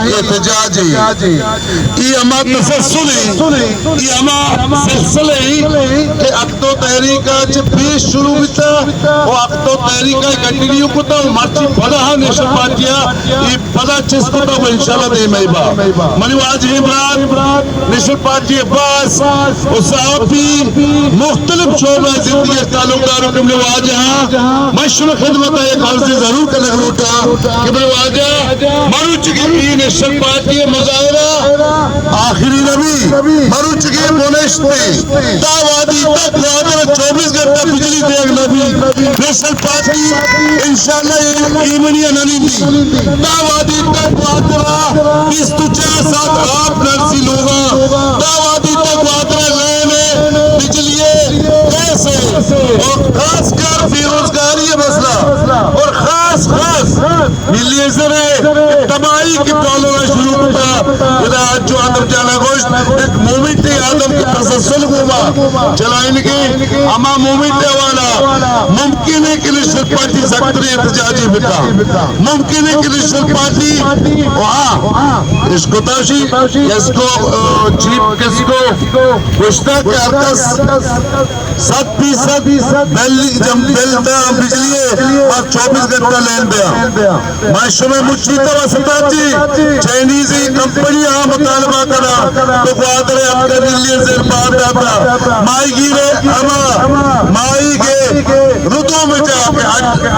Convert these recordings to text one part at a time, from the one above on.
احتجاجی ای اما تسلسلی ای اما سلسلے کہ اقتو تحریکہ چھ پیش شروع بیتا و اقتو تحریکہ کنٹینیو کتا و مرچی پڑا نیشن پارٹیا ای پڑا چس کتا و انشاءاللہ دے مہیبا منی واجہ عمران نیشن پارٹی عباس و صحافی مختلف شعبہ زندگی تعلقداروں کے واجہ مشروع خدمت ہے ایک عرضی ضرور کا لگلوٹا کہ میں واجہ مروچ کی نیشن پارٹی مظاہرہ آخری نبی مروچ کی بونشتی دعوادی تک وادر 24 گھنٹہ بجلی دے ایک نبی نیشن پارٹی انشاءاللہ ایمنی انانی دی دعوادی تک وادر 24 ساتھ آپ نرسی لوگا دعوادی تک وادر لینے بجلی کیسے اور خاص کر بیروزگاری مسئلہ اور خاص ملی ذرے تباہی کی پرابلم شروع ہوتا یہ جو آدم جانا گوشت ایک مومنٹ آدم کی تسلسل گوما چلائن کی اما مومنٹ والا ممکن ہے کہ نیشنل پارٹی سیکٹری احتجاجی بکا ممکن ہے کہ نیشنل پارٹی وہاں اس کو تاشی اس کو چیپ کس کو گوشتا کہ ارکس 7% بل دا بجلی ہے اور 24 گھنٹہ لین دیا معاشرے میں مجھتی طرح ستاچی چائنیزی کمپنی ہاں مطالبہ کرا تو قوادر اپنے ملین سے بات آتا مائی گیرے اما مائی کے ردوں میں جا کے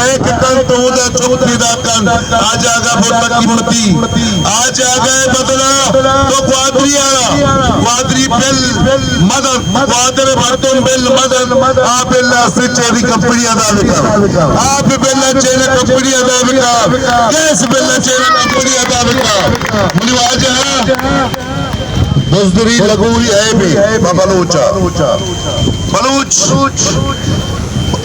ایک کن تو ہودا چھوٹی دا کن آج آگا بہت قیمتی آج آگا بدلا تو قوادری آرہا قوادری بل مدد قوادر بھرتون بل مدد آپ اللہ سے چیری کمپنی ادا بکا آپ بلہ چیری کمپنی ادا بکا کیس بلہ چیری کمپنی ادا بکا منی واجہ مزدوری لگوری ہے بھی بلوچا بلوچ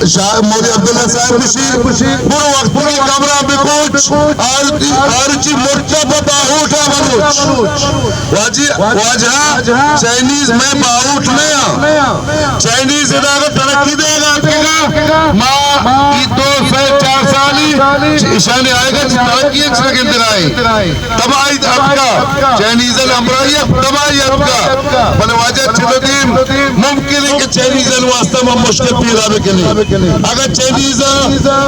مولی عبداللہ صاحب بشیر برو وقت پوری کمرہ بکوچ آرچی مرچہ پہ باہوٹا بلوچ واجہ چائنیز میں باہوٹ نہیں چائنیز ادارہ ترقی دے گا ماں کی 2-4 سالی اشانے آئے گا ترقی ایک سکن درائی تباہی آپ کا چائنیز الامرائیہ تباہی آپ کا بلے واجہ چھلو دیم ممکن ہے کہ چائنیز الواسطہ میں مشکل پیدا بکنے اگر چائنیزہ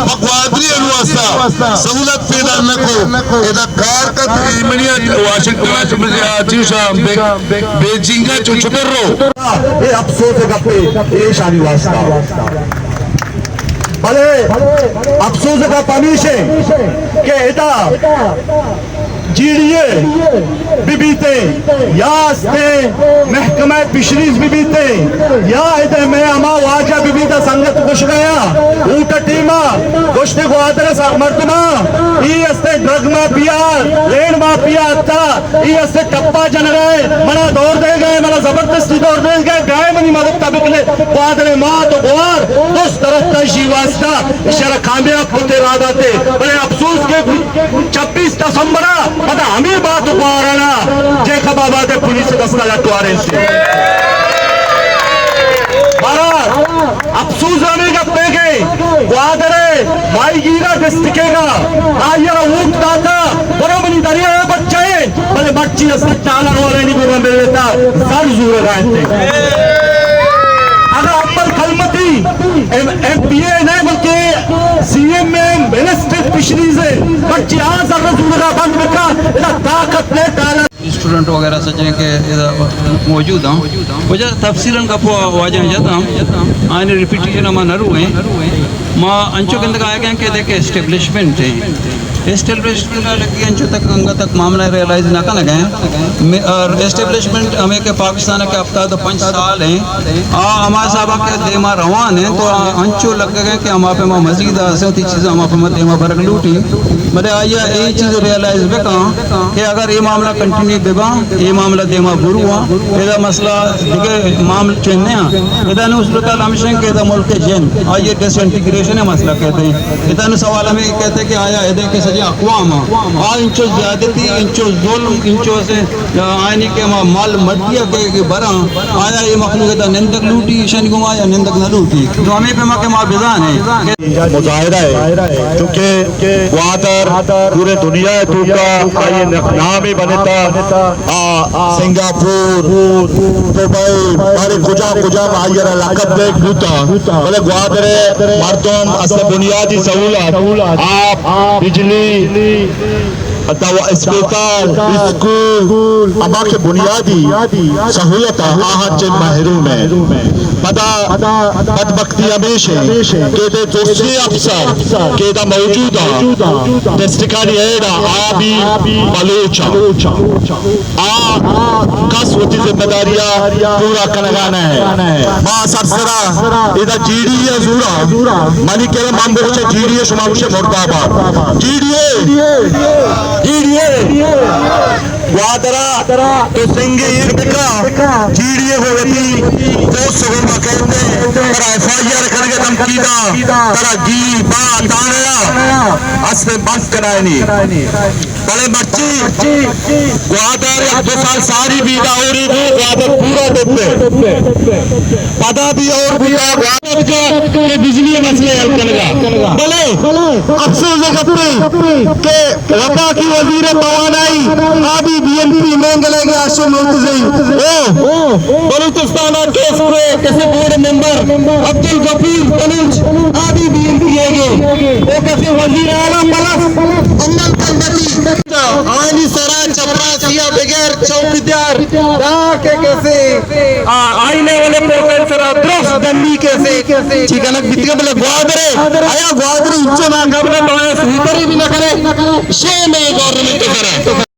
مقوادری انواسطہ سہولت پیدا نکو ایدہ کار کا ایمنیہ واشنگٹن چیوشا بیجنگا چو چھتر رو یہ افسوس ہے گپے یہ شانی واسطہ بھلے افسوس کا پامیش ہے کہ ایدہ جیڑیے بھی بیتے یا استے محکمہ پشریز بھی بیتے یا ایدے میں اما واجہ بھی بیتا سنگت کش گیا اوٹا ٹیما گوشتے کو آدھر ساکھ مرتما ای استے ڈرگ ما پیا لین ما پیا اتا ای استے ٹپا جن گئے منا دور دے گئے منا زبردستی دور دے گئے گائے منی مدد تبکلے کو آدھر ماں تو گوار دوست طرف تشی واسطہ اشارہ کامیاب ہوتے رادہ تے بلے افسوس کے 26 دسمبرہ پتہ ہمیں بات کو آرانا جے خبابات پولیس دستہ لٹوارے سے بارا افسوس ہمیں گا پہ گئے گوادرے مائی گیرہ ڈسٹکے گا آئیہ اوٹ داتا برو منی دریا ہے بچے بلے بچی استے چالا روڑے نہیں بھی میں لیتا سر زور رہے تھے اگر عمر کلمتی ایم پی اے نہیں بلکہ سی ایم ایم منسٹر پشریز ہے بچی آزر رسول اللہ بند بکا ادھا طاقت لے ٹالا اسٹوڈنٹ وغیرہ سچنے کے موجود ہیں وجہ تفصیلاً کا واجہ جاتا ہوں آئین ریپیٹیشن ہمیں نہ روئیں ماں انچو کے اندر آئے گئے کہ دیکھیں اسٹیبلشمنٹ ہیں اسٹیبلشمنٹ کا لگی انچو تک انگا تک معاملہ ریالائز نہ کرنے گئے اور اسٹیبلشمنٹ ہمیں کہ پاکستان کے ہفتہ 5 سال ہیں ہمارے صاحبہ کے دیما روان ہیں تو انچو لگ گئے کہ ہم آپ میں مزید آسے ہوتی چیزیں ہم آپ میں دیما برک لوٹی بلے آئیہ یہ چیز ریالائز بکا کہ اگر یہ معاملہ کنٹینیو بگا یہ معاملہ دیما برو ہوا یہ مسئلہ دیکھے معاملہ چننے ہیں یہ نصورت علامشن کہ یہ ملک جن آئیے ڈس انٹیگریشن ہے مسئلہ کہتے ہیں یہ سوال ہمیں کہتے ہیں کہ آیا عہدے کے وجہ اقوام انچو زیادتی انچو ظلم انچو سے آئینی کے مال مٹیا کے برا آیا یہ مخلوق تا نندک لوٹی شن گما یا نندک نہ لوٹی تو ہمیں پہ ماں کے ماں بیزان ہے مظاہرہ ہے کیونکہ وہاں پورے دنیا تو کا یہ نام ہی بنتا سنگاپور دبئی ہر کجا کجا آئیر لقب دیکھ بوتا بلے گوادرے مردم اصل بنیادی سہولت آپ بجلی اسپیتال اسکول اما کے بنیادی سہولت آہاں چند محروم ہے بدبختی ہمیشہ کہ دے دوسری افسر کہ دا موجودہ دستکانی ایڈا آبی بلوچا کس ہوتی ذمہ داریاں پورا کنگانا ہے ماں سرسرہ ایدہ جیڑی ہے زورا منی کہہ رہا ماں بخشے جیڑی ہے شما بخشے مردابا جیڑی وادرہ تو سنگے اربکا جیڑیے ہوتی تو سگوما کہتے ترہ ایفائیر کرنگے تمکیدہ ترہ گی با تانیا اسے بند کرائنی بلے بچی وادر یا 2 سال ساری بیدہ ہو رہی بھی وادر پورا ڈبے پدا بھی اور بھی وادر کے بجلی مسئلے حل کرنگا بلے افسوس گپی کہ ربا کی وزیر توانائی آبی بی این پی مینگلے گے آشو مرتضی بلوچستانہ کیس پرے کسی بورڈ ممبر عبدالغفیر بلوچ آبی بی این پی گے وہ کسی وزیر اعلیٰ ملک امن تنبتی آئینی سرا چپراسیہ بغیر چوکیدار تاکہ کیسے آئینے والے پروفیسر درست دنی کیسے چیکنک بیتگا بلے گوادرے آیا گوادری اچھو نا گبنے بڑھائے سویتری بھی نہ کرے شے میں گورنمنٹ کرے